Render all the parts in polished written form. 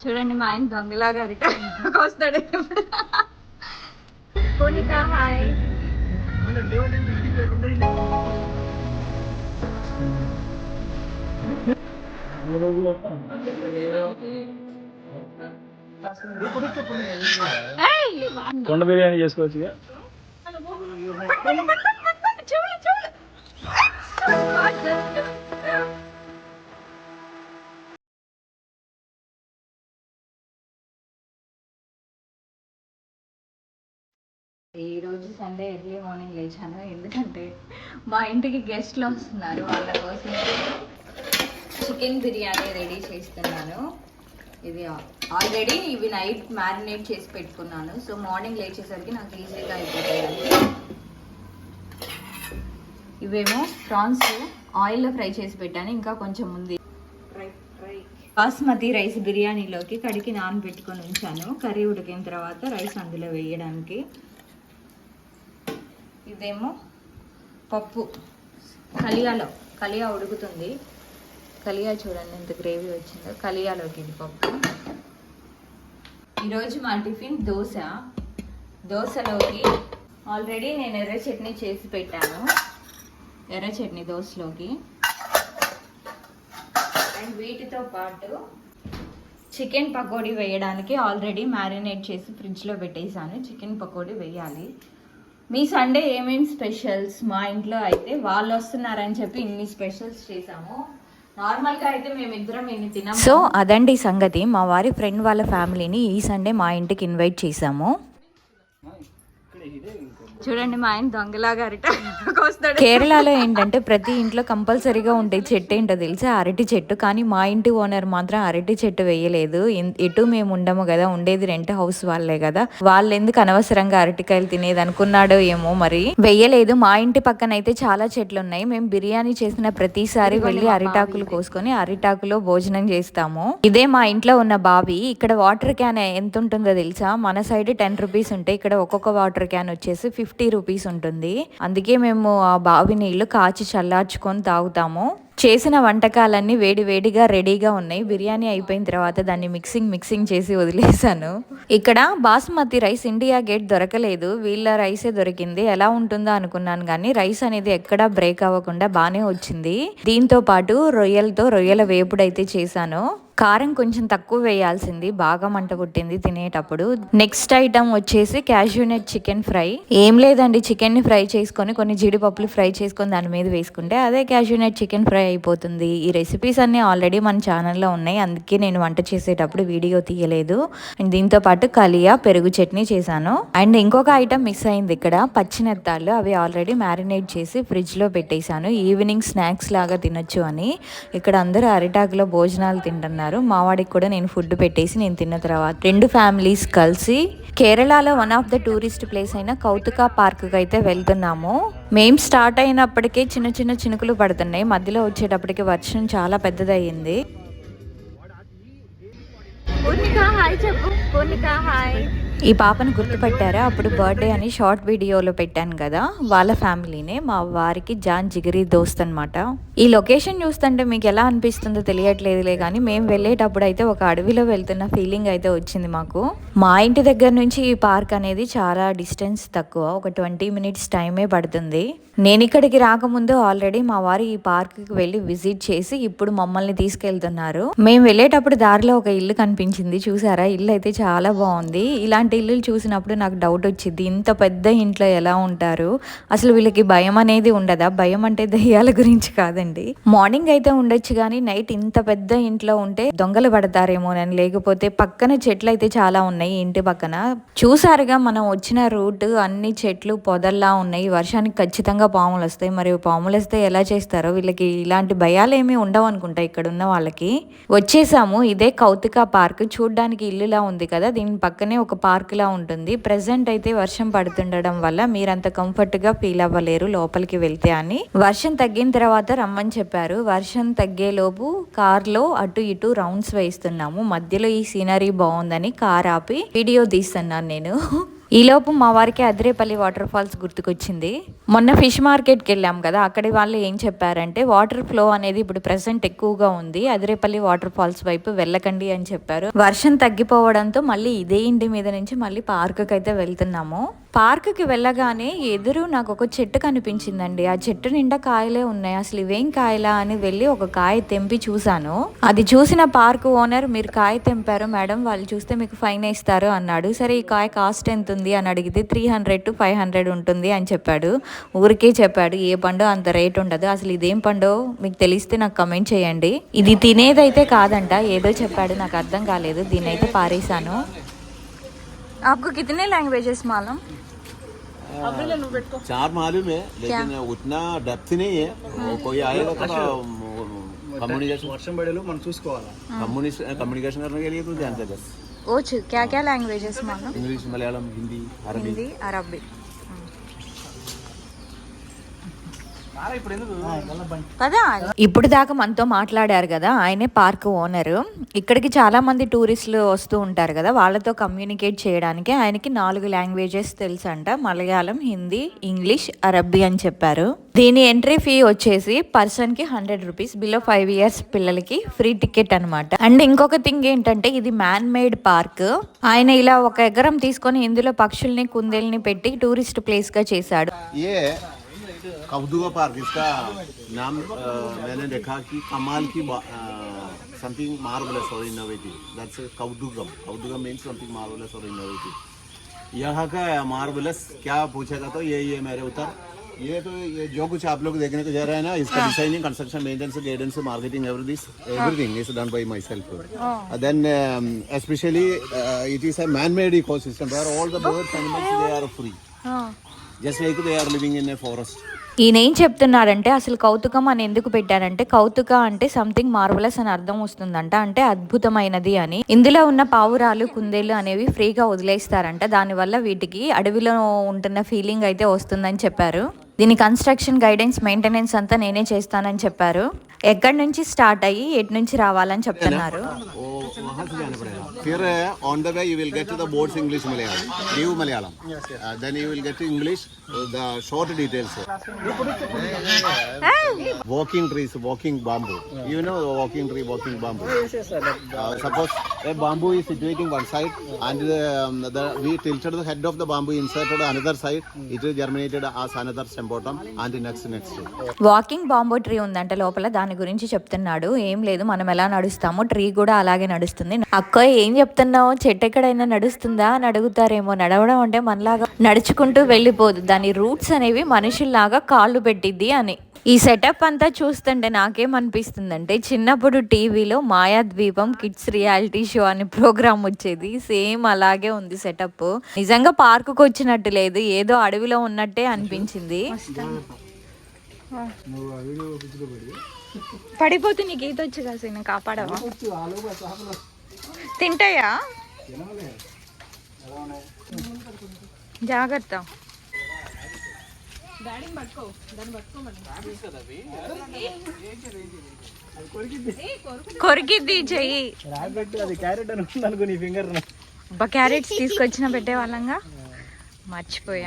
చూడండి మా ఆయన దొంగలాగా వస్తాడు. కోనికా హాయ్. కొండ బిర్యానీ చేసుకోవచ్చు. ఈరోజు సండే ఎర్లీ మార్నింగ్ లేచాను, ఎందుకంటే మా ఇంటికి గెస్ట్లు వస్తున్నారు. వాళ్ళ కోసం చికెన్ బిర్యానీ రెడీ చేస్తున్నాను. ఇది ఆల్రెడీ ఇవి నైట్ మ్యారినేట్ చేసి పెట్టుకున్నాను. సో మార్నింగ్ లేచేసరికి నాకు ఈజీగా అయిపోతాయి. ఇవేమో ప్రాన్స్ ఆయిల్లో ఫ్రై చేసి పెట్టాను, ఇంకా కొంచెం ఉంది. బాస్మతి రైస్ బిర్యానీలోకి కడిగి నానబెట్టుకొని ఉంచాను. కర్రీ ఉడికిన తర్వాత రైస్ అందులో వేయడానికి. ఇదేమో పప్పు కలియా ఉడుకుతుంది. కలియా చూడండి ఎంత గ్రేవీ వచ్చిందో. కలియాలోకి ఇది పప్పు. ఈరోజు మా టిఫిన్ దోశలోకి ఆల్రెడీ నేను ఎర్ర చట్నీ చేసి పెట్టాను. ఎర్ర చట్నీ దోశలోకి. అండ్ వీటితో పాటు చికెన్ పకోడీ వేయడానికి ఆల్రెడీ మ్యారినేట్ చేసి ఫ్రిడ్జ్లో పెట్టేశాను. చికెన్ పకోడీ వేయాలి. మీ సండే ఏమేమి స్పెషల్స్? మా ఇంట్లో అయితే వాళ్ళు వస్తున్నారని చెప్పి ఇన్ని స్పెషల్స్ చేసాము. నార్మల్గా అయితే మేమిద్దరం ఇన్ని తినాము. సో అదండి సంగతి. మా వారి ఫ్రెండ్ వాళ్ళ ఫ్యామిలీని ఈ సండే మా ఇంటికి ఇన్వైట్ చేసాము. చూడండి మా ఆయన దొంగలాగా వస్తాడు. కేరళలో ఏంటంటే ప్రతి ఇంట్లో కంపల్సరీగా ఉండే చెట్టు ఏంటో తెలుసా? అరటి చెట్టు. కానీ మా ఇంటి ఓనర్ మాత్రం అరటి చెట్టు వేయలేదు. ఎటు మేము ఉండము కదా, ఉండేది రెంట్ హౌస్ వాళ్ళే కదా, వాళ్ళు ఎందుకు అనవసరంగా అరటికాయలు తినేది అనుకున్నాడో ఏమో మరి, వెయ్యలేదు. మా ఇంటి పక్కన అయితే చాలా చెట్లు ఉన్నాయి. మేము బిర్యానీ చేసిన ప్రతిసారి వెళ్ళి అరిటాకులు కోసుకొని అరిటాకులో భోజనం చేస్తాము. ఇదే మా ఇంట్లో ఉన్న బావి. ఇక్కడ వాటర్ క్యాన్ ఎంత ఉంటుందో తెలుసా? మన సైడ్ 10 రూపీస్ ఉంటాయి, ఇక్కడ ఒక్కొక్క వాటర్ క్యాన్ వచ్చేసి 50 రూపీస్ ఉంటుంది. అందుకే మేము ఆ బావి నీళ్లు కాచి చల్లార్చుకొని తాగుతాము. చేసిన వంటకాలన్నీ వేడిగా రెడీగా ఉన్నాయి. బిర్యానీ అయిపోయిన తర్వాత దాన్ని మిక్సింగ్ చేసి వదిలేసాను. ఇక్కడ బాస్మతి రైస్ ఇండియా గేట్ దొరకలేదు, వీళ్ళ రైసే దొరికింది. ఎలా ఉంటుందో అనుకున్నాను కానీ రైస్ అనేది ఎక్కడా బ్రేక్ అవ్వకుండా బాగానే వచ్చింది. దీంతో పాటు రొయ్యల వేపుడైతే చేశాను. కారం కొంచెం తక్కువ వేయాల్సింది, బాగా మంట పుట్టింది తినేటప్పుడు. నెక్స్ట్ ఐటమ్ వచ్చేసి క్యాష్యూనట్ చికెన్ ఫ్రై. ఏం లేదండి, చికెన్ని ఫ్రై చేసుకొని కొన్ని జీడిపప్పులు ఫ్రై చేసుకొని దాని మీద వేసుకుంటే అదే క్యాష్యూనట్ చికెన్ ఫ్రై అయిపోతుంది. ఈ రెసిపీస్ అన్నీ ఆల్రెడీ మన ఛానల్లో ఉన్నాయి, అందుకే నేను వంట చేసేటప్పుడు వీడియో తీయలేదు. దీంతో పాటు కలియా పెరుగు చట్నీ చేశాను. అండ్ ఇంకొక ఐటమ్ మిస్ అయింది ఇక్కడ, పచ్చినెత్తాళ్ళు. అవి ఆల్రెడీ మ్యారినేట్ చేసి ఫ్రిడ్జ్లో పెట్టేశాను, ఈవినింగ్ స్నాక్స్ లాగా తినొచ్చు అని. ఇక్కడ అందరూ అరిటాకులో భోజనాలు తింటున్నారు. మా వాడికి కూడా నేను ఫుడ్ పెట్టేసి నేను తిన్న తర్వాత 2 ఫ్యామిలీస్ కలిసి కేరళలో one of the tourist place అయిన కౌతుకా పార్క్కి అయితే వెళ్తున్నాము. మేము స్టార్ట్ అయినప్పటికే చిన్న చినుకులు పడుతున్నాయి. మధ్యలో వచ్చేటప్పటికి వర్షం చాలా పెద్దదయ్యింది. ఈ పాపను గుర్తుపట్టారా? అప్పుడు బర్త్డే అని షార్ట్ వీడియోలో పెట్టాను కదా, వాళ్ళ ఫ్యామిలీనే. మా వారికి జాన్ జిగిరి దోస్త్ అనమాట. ఈ లొకేషన్ చూస్తుంటే మీకు ఎలా అనిపిస్తుందో తెలియట్లేదులే కానీ మేము వెళ్ళేటప్పుడు అయితే ఒక అడవిలో వెళ్తున్న ఫీలింగ్ అయితే వచ్చింది మాకు. మా ఇంటి దగ్గర నుంచి ఈ పార్క్ అనేది చాలా డిస్టెన్స్ తక్కువ, ఒక 20 మినిట్స్ టైమే పడుతుంది. నేను ఇక్కడికి రాకముందు ఆల్రెడీ మా వారు ఈ పార్క్కి వెళ్ళి విజిట్ చేసి ఇప్పుడు మమ్మల్ని తీసుకెళ్తున్నారు. మేము వెళ్ళేటప్పుడు దారిలో ఒక ఇల్లు కనిపించింది, చూసారా? ఇల్లు అయితే చాలా బాగుంది. ఇలాంటి ఇల్లు చూసినప్పుడు నాకు డౌట్ వచ్చింది, ఇంత పెద్ద ఇంట్లో ఎలా ఉంటారు? అసలు వీళ్ళకి భయం అనేది ఉండదా? భయం అంటే దయ్యాల గురించి కాదండి. మార్నింగ్ అయితే ఉండొచ్చు కానీ నైట్ ఇంత పెద్ద ఇంట్లో ఉంటే దొంగలు పడతారేమోనని. లేకపోతే పక్కన చెట్లు అయితే చాలా ఉన్నాయి ఇంటి పక్కన. చూసారుగా మనం వచ్చిన రూట్, అన్ని చెట్లు పొదల్లా ఉన్నాయి. వర్షానికి ఖచ్చితంగా పాములు వస్తాయి. మరి పాములు వస్తే ఎలా చేస్తారో? వీళ్ళకి ఇలాంటి భయాలు ఏమీ ఉండవు అనుకుంటా ఇక్కడ ఉన్న వాళ్ళకి. వచ్చేసాము. ఇదే కౌతుకా పార్క్. చూడ్డానికి ఇల్లులా ఉంది కదా, దీని పక్కనే ఒక పార్క్ లా ఉంటుంది. ప్రెసెంట్ అయితే వర్షం పడుతుండడం వల్ల మీరంత కంఫర్ట్ గా ఫీల్ అవ్వలేరు లోపలికి వెళ్తే అని. వర్షం తగ్గిన తర్వాత రమ్మని చెప్పారు. వర్షం తగ్గేలోపు కార్లో అటు ఇటు రౌండ్స్ వేస్తున్నాము. మధ్యలో ఈ సీనరీ బాగుందని కార్ ఆపి వీడియో తీస్తున్నాను నేను. ఈలోపు మా వారికి అదిరేపల్లి వాటర్ ఫాల్స్ గుర్తుకొచ్చింది. మొన్న ఫిష్ మార్కెట్కి వెళ్ళాం కదా, అక్కడి వాళ్ళు ఏం చెప్పారంటే వాటర్ ఫ్లో అనేది ఇప్పుడు ప్రెసెంట్ ఎక్కువగా ఉంది, అదిరేపల్లి వాటర్ ఫాల్స్ వైపు వెళ్ళకండి అని చెప్పారు. వర్షం తగ్గిపోవడంతో మళ్ళీ ఇదే ఇంటి మీద నుంచి మళ్ళీ పార్కుకి అయితే వెళ్తున్నాము. పార్కుకి వెళ్ళగానే ఎదురు నాకు ఒక చెట్టు కనిపించిందండి. ఆ చెట్టు నిండా కాయలే ఉన్నాయి. అసలు ఇవేం కాయలా అని వెళ్ళి ఒక కాయ తెంపి చూసాను. అది చూసిన పార్క్ ఓనర్, మీరు కాయ తెంపారు మేడం, వాళ్ళు చూస్తే మీకు ఫైన్ వేస్తారు అన్నాడు. సరే ఈ కాయ కాస్ట్ ఎంత ఉంది అని అడిగితే 300 to 500 ఉంటుంది అని చెప్పాడు. ఊరికే చెప్పాడు, ఏ పండు అంత రేట్ ఉండదు. అసలు ఇదేం పండు మీకు తెలిస్తే నాకు కమెంట్ చేయండి. ఇది తినేదైతే కాదంట, ఏదో చెప్పాడు, నాకు అర్థం కాలేదు. దీన్ని అయితే పారేశాను. आपको कितने लैंग्वेजेस मालूम? 4 मालूम है, लेकिन उतना डेप्थ नहीं है. कोई आएगा तो कम्युनिकेशन వర్షం పడేలు మనం చూసుకోవాలా. कम्युनिकेशन करने के लिए तो जानते हैं बस. ओछ क्या क्या लैंग्वेजेस मालूम? इंग्लिश, मलयालम, हिंदी, अरबी. हिंदी, अरबी. పదా ఇప్పుడు దాకా మనతో మాట్లాడారు కదా, ఆయనే పార్క్ ఓనర్. ఇక్కడికి చాలా మంది టూరిస్టులు వస్తూ ఉంటారు కదా, వాళ్ళతో కమ్యూనికేట్ చేయడానికి ఆయనకి 4 లాంగ్వేజెస్ తెలుసంట, మలయాళం, హిందీ, ఇంగ్లీష్, అరబ్బీ అని చెప్పారు. దీని ఎంట్రీ ఫీ వచ్చేసి పర్సన్ కి 100 రూపీస్, బిలో 5 years పిల్లలకి ఫ్రీ టికెట్ అనమాట. అండ్ ఇంకొక థింగ్ ఏంటంటే ఇది మ్యాన్ మేడ్ పార్క్. ఆయన ఇలా ఒక ఎకరం తీసుకొని ఇందులో పక్షుల్ని, కుందేల్ని పెట్టి టూరిస్ట్ ప్లేస్ గా చేశాడు. कौदुगा पार्क, इसका नाम मैंने देखा कि कमाल की समथिंग मार्वलस और innovative. That's kaudugam. Kaudugam means something marvellous और इनोवेटिव. यहाँ का मार्वलस क्या पूछेगा तो ये मेरे उत्तर. ये तो ये जो कुछ आप लोग देखने को जा रहे हैं ना, इसका designing, construction, maintenance, guidance, marketing, everything is done by myself. Then especially it is a man-made ecosystem where all the birds, animals, they are free. Just like they are living in a forest. ఈయన ఏం చెప్తున్నాడంటే అసలు కౌతుకం అని ఎందుకు పెట్టారంటే, కౌతుక అంటే something marvellous అని అర్థం వస్తుందంట, అంటే అద్భుతమైనది అని. ఇందులో ఉన్న పావురాలు, కుందేలు అనేవి ఫ్రీగా వదిలేస్తారంట, దానివల్ల వీటికి అడవిలో ఉంటున్న ఫీలింగ్ అయితే వస్తుందని చెప్పారు. దీని కన్స్ట్రక్షన్, గైడెన్స్, మెయింటెనెన్స్ అంతా నేనే చేస్తానని చెప్పారు. ఎక్కడి నుంచి స్టార్ట్ అయ్యి ఎటు నుంచి రావాలని చెప్తున్నారు. Here on the way you will get to the boards English, Malayalam, new Malayalam. Then you will get to English, the short details. Walking trees, walking bamboo. You know the walking tree, walking bamboo. Suppose a bamboo is situating one side and we tilted the head of the bamboo, inserted another side, it is germinated as another stem bottom and next. Walking బాంబో tree ఉందంట లోపల, దాని గురించి చెప్తున్నాడు. ఏం లేదు, మనం ఎలా నడుస్తామో tree కూడా అలాగే నడుస్తుంది. అక్క ఏం చెప్తున్నావు, చెట్టు ఎక్కడైనా నడుస్తుందా అని అడుగుతారేమో. నడవడం అంటే మనలాగా నడుచుకుంటూ వెళ్ళిపోదు, దాని రూట్స్ అనేవి మనుషుల్లాగా కాళ్ళు పెట్టిద్ది అని. ఈ సెటప్ అంతా చూస్తుంటే నాకేమనిపిస్తుందంటే, చిన్నప్పుడు టీవీలో మాయాద్వీపం కిడ్స్ రియాలిటీ షో అని ప్రోగ్రామ్ వచ్చేది, సేమ్ అలాగే ఉంది సెటప్. నిజంగా పార్కుకు వచ్చినట్టు లేదు, ఏదో అడవిలో ఉన్నట్టే అనిపించింది. పడిపోతే నీకు ఈత వచ్చు కాసి, నేను కాపాడవా? తింటాయా? జాగ్రత్త. కొరికిద్ది చెయ్యి. క్యారెట్స్ తీసుకొచ్చిన పెట్టే వాళ్ళంగా మర్చిపోయా.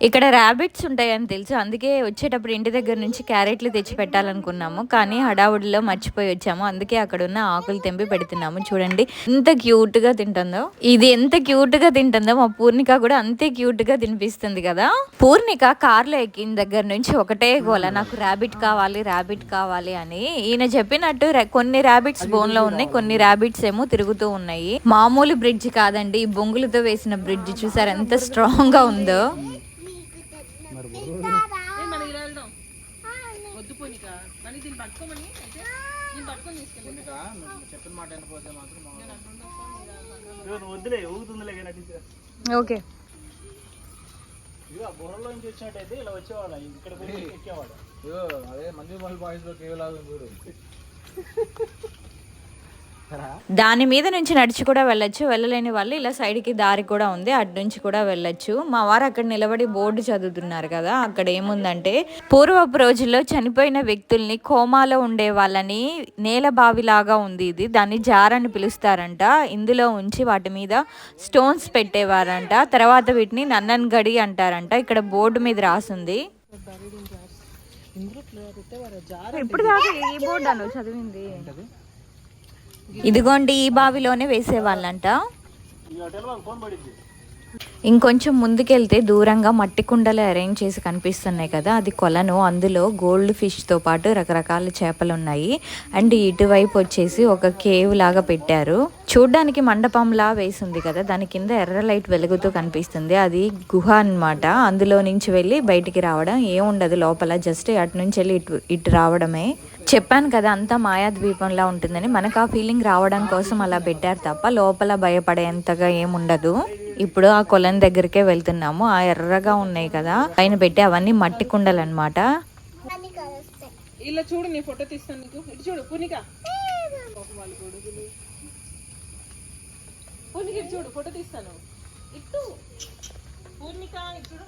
ఇక్కడ ర్యాబిట్స్ ఉంటాయని తెలుసు, అందుకే వచ్చేటప్పుడు ఇంటి దగ్గర నుంచి క్యారెట్లు తెచ్చి పెట్టాలనుకున్నాము, కానీ హడావుడిలో మర్చిపోయి వచ్చాము. అందుకే అక్కడ ఉన్న ఆకులు తెంపి పెడుతున్నాము. చూడండి ఎంత క్యూట్ గా తింటుందో. ఇది ఎంత క్యూట్ గా తింటుందో మా పూర్ణిక కూడా అంతే క్యూట్ గా తినిపిస్తుంది కదా. పూర్ణిక కార్లో ఎక్కిన దగ్గర నుంచి ఒకటే గోల, నాకు ర్యాబిట్ కావాలి, ర్యాబిట్ కావాలి అని. ఈయన చెప్పినట్టు కొన్ని ర్యాబిట్స్ బోన్ లో ఉన్నాయి, కొన్ని ర్యాబిట్స్ ఏమో తిరుగుతూ ఉన్నాయి. మామూలు బ్రిడ్జ్ కాదండి, బొంగులతో వేసిన బ్రిడ్జ్. చూసారు ఎంత స్ట్రాంగ్ గా ఉందో. ఓకే, బోర్లో నుంచి వచ్చినట్టయితే ఇలా వచ్చేవాళ్ళ, ఇక్కడ ఎక్కేవాడు. అదే మంజు మహల్ బాయ్స్ లో కేవలం చూడు. దాని మీద నుంచి నడిచి కూడా వెళ్ళొచ్చు, వెళ్ళలేని వాళ్ళు ఇలా సైడ్కి దారి కూడా ఉంది, అటు నుంచి కూడా వెళ్ళొచ్చు. మా వారు అక్కడ నిలబడి బోర్డు చదువుతున్నారు కదా, అక్కడ ఏముందంటే పూర్వపు రోజుల్లో చనిపోయిన వ్యక్తుల్ని కోమాలో ఉండే వాళ్ళని నేల బావిలాగా ఉంది ఇది, దాన్ని జారని పిలుస్తారంట. ఇందులో ఉంచి వాటి మీద స్టోన్స్ పెట్టేవారంట, తర్వాత వీటిని నన్నన్ గడి అంటారంట. ఇక్కడ బోర్డు మీద రాసుంది. ఇప్పుడు దాకా ఈ బోర్డు అను చదివింది. ఇదిగోండి ఈ బావిలోనే వేసేవాళ్ళంట. ఇంకొంచెం ముందుకెళ్తే దూరంగా మట్టి కుండలు అరేంజ్ చేసి కనిపిస్తున్నాయి కదా, అది కొలను. అందులో గోల్డ్ ఫిష్తో పాటు రకరకాల చేపలు ఉన్నాయి. అండ్ ఇటువైపు వచ్చేసి ఒక కేవ్ లాగా పెట్టారు. చూడ్డానికి మండపంలా వేసింది కదా, దాని కింద ఎర్ర లైట్ వెలుగుతూ కనిపిస్తుంది. అది గుహ అన్నమాట. అందులో నుంచి వెళ్ళి బయటికి రావడం ఏముండదు లోపల, జస్ట్ అటు నుంచి వెళ్ళి ఇటు రావడమే. చెప్పాను కదా అంతా మాయాద్వీపంలా ఉంటుందని, మనకు ఆ ఫీలింగ్ రావడం కోసం అలా పెట్టారు తప్ప లోపల భయపడేంతగా ఏముండదు. ఇప్పుడు ఆ కొలను దగ్గరికే వెళ్తున్నాము. ఆ ఎర్రగా ఉన్నాయి కదా పైన పెట్టి, అవన్నీ మట్టి కుండలు అనమాట. ఇలా చూడు, నీ ఫోటో తీస్తాను నీకు. ఇటు చూడు పూనిక, పూనిక ఇటు చూడు, ఫోటో తీస్తాను. ఇటు పూర్ణిక, ఇటు చూడు,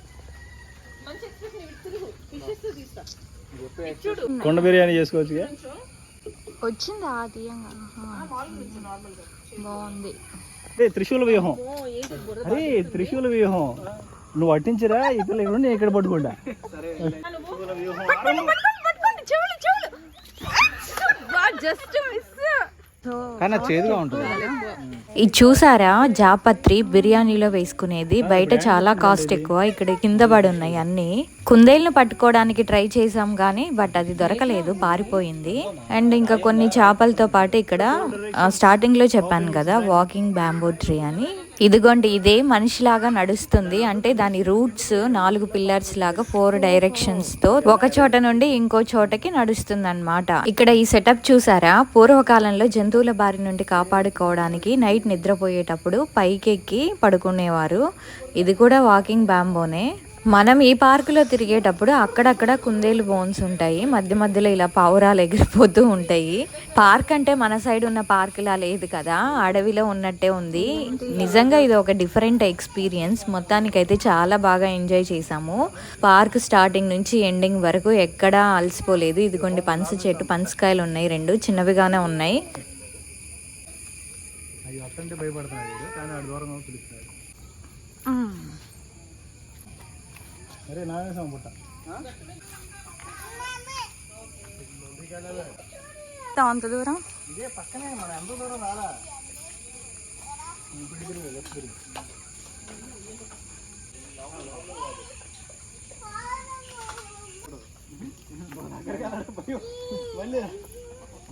మంచి ఎక్స్ప్రెషన్. ఇటు తిరుగు, ఫిషెస్ తీస్తా. చూడు, కొండ బిర్యానీ చేసుకోవచ్చు. వచ్చిందా తీయంగా, బాగుంది. త్రిశూల వ్యూహం, అరే త్రిశూల వ్యూహం. నువ్వు అట్టించరా ఇతరులు ఇవ్వండి, నేను ఇక్కడ పట్టుకుంటా. కానీ చేదుగా ఉంటుంది. ఇది చూసారా జాపత్రి, బిర్యానీలో వేసుకునేది. బయట చాలా కాస్ట్ ఎక్కువ, ఇక్కడ కింద పడి ఉన్నాయి అన్ని. కుందేళ్ళను పట్టుకోవడానికి ట్రై చేసాం కానీ బట్ అది దొరకలేదు, పారిపోయింది. అండ్ ఇంకా కొన్ని చేపలతో పాటు ఇక్కడ స్టార్టింగ్ లో చెప్పాను కదా వాకింగ్ బ్యాంబూ ట్రీ అని, ఇదిగోండి ఇదే మనిషిలాగా నడుస్తుంది. అంటే దాని రూట్స్ 4 పిల్లర్స్ లాగా 4 డైరెక్షన్స్ తో ఒక చోట నుండి ఇంకో చోటకి నడుస్తుంది అన్నమాట. ఇక్కడ ఈ సెటప్ చూసారా, పూర్వకాలంలో జంతువుల బారి నుండి కాపాడుకోవడానికి నైట్ నిద్రపోయేటప్పుడు పైకెక్కి పడుకునేవారు. ఇది కూడా వాకింగ్ బ్యాంబోనే. మనం ఈ పార్కులో తిరిగేటప్పుడు అక్కడక్కడ కుందేలు బోన్స్ ఉంటాయి, మధ్య మధ్యలో ఇలా పావురాలు ఎగిరిపోతూ ఉంటాయి. పార్క్ అంటే మన సైడ్ ఉన్న పార్కులా లేదు కదా, అడవిలో ఉన్నట్టే ఉంది. నిజంగా ఇది ఒక డిఫరెంట్ ఎక్స్పీరియన్స్. మొత్తానికైతే చాలా బాగా ఎంజాయ్ చేసాము. పార్క్ స్టార్టింగ్ నుంచి ఎండింగ్ వరకు ఎక్కడా అలసిపోలేదు. ఇదిగోండి పనస చెట్టు, పనసకాయలు ఉన్నాయి, 2 చిన్నవిగానే ఉన్నాయి. అరే నాగేశం పుట్ట అంత దూరం ఇదే పక్కనే, మన ఎంత దూరం రాలా.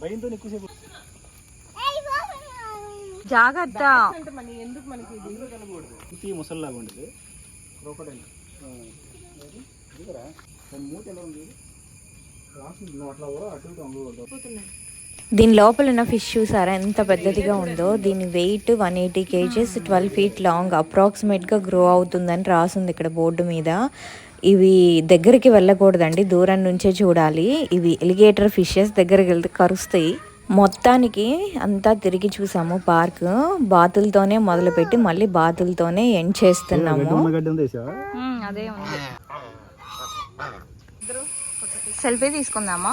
భయంతో ఎక్కువసేపు జాగ్రత్త. అంటే మన ఎందుకు మనకి ఇది ముసల్లాగా ఉండేది క్రోకడైల్. దీని లోపల ఉన్న ఫిష్ చూసారా ఎంత పెద్దదిగా ఉందో. దీని వెయిట్ 180 kgs, 12 feet లాంగ్, అప్రాక్సిమేట్గా గ్రో అవుతుందని రాసింది ఇక్కడ బోర్డు మీద. ఇవి దగ్గరికి వెళ్ళకూడదండి, దూరం నుంచే చూడాలి. ఇవి ఎలిగేటర్ ఫిషెస్, దగ్గరికి వెళ్తే కరుస్తాయి. మొత్తానికి అంతా తిరిగి చూసాము పార్క్. బాతులతోనే మొదలుపెట్టి మళ్ళీ బాతులతోనే ఎండ్ చేస్తున్నాము. అదే ఉంది. సెల్ఫీ తీసుకుందామా?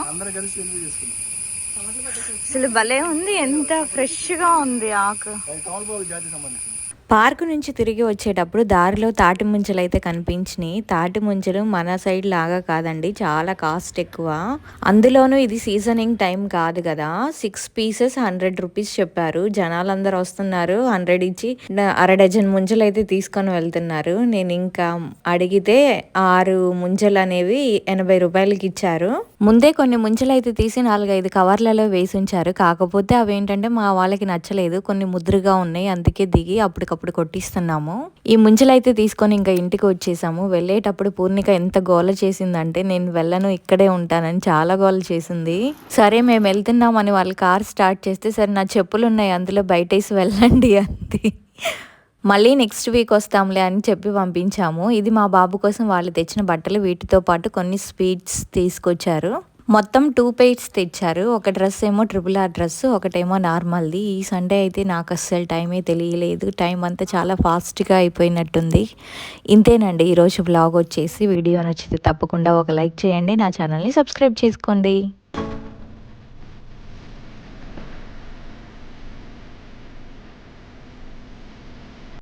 అసలు భలే ఉంది, ఎంత ఫ్రెష్ గా ఉంది ఆకు. పార్కు నుంచి తిరిగి వచ్చేటప్పుడు దారిలో తాటి ముంజలు అయితే కనిపించినాయి. తాటి ముంజలు మన సైడ్ లాగా కాదండి, చాలా కాస్ట్ ఎక్కువ. అందులోనూ ఇది సీజనింగ్ టైం కాదు కదా. 6 pieces 100 rupees చెప్పారు. జనాలందరూ వస్తున్నారు, 100 ఇచ్చి అర డజన్ ముంజలు అయితే తీసుకొని వెళ్తున్నారు. నేను ఇంకా అడిగితే 6 ముంజలు అనేవి 80 రూపాయలకి ఇచ్చారు. ముందే కొన్ని ముంజలు అయితే తీసి 4-5 కవర్లలో వేసి ఉంచారు. కాకపోతే అవేంటంటే మా వాళ్ళకి నచ్చలేదు, కొన్ని ముద్రగా ఉన్నాయి, అందుకే దిగి అప్పటికప్పుడు కొట్టిస్తున్నాము. ఈ ముంజలైతే తీసుకొని ఇంకా ఇంటికి వచ్చేసాము. వెళ్ళేటప్పుడు పూర్ణిక ఎంత గోల చేసిందంటే నేను వెళ్ళను ఇక్కడే ఉంటానని చాలా గోల చేసింది. సరే మేము వెళ్తున్నామని వాళ్ళు కార్ స్టార్ట్ చేస్తే సరే నా చెప్పులు ఉన్నాయి అందులో బయటేసి వెళ్ళండి అంది. మళ్ళీ నెక్స్ట్ వీక్ వస్తాంలే అని చెప్పి పంపించాము. ఇది మా బాబు కోసం వాళ్ళు తెచ్చిన బట్టలు, వీటితో పాటు కొన్ని స్వీట్స్ తీసుకొచ్చారు. మొత్తం 2 పెయిర్స్ తెచ్చారు. ఒక డ్రెస్ ఏమో RRR డ్రెస్, ఒకటేమో నార్మల్‌ది. ఈ సండే అయితే నాకు అస్సలు టైమే తెలియలేదు. టైం అంతా చాలా ఫాస్ట్‌గా అయిపోయినట్టుంది. ఇంతేనండి ఈరోజు వ్లాగ్ వచ్చేసి. వీడియో నచ్చితే తప్పకుండా ఒక లైక్ చేయండి. నా ఛానల్‌ని సబ్స్క్రైబ్ చేసుకోండి.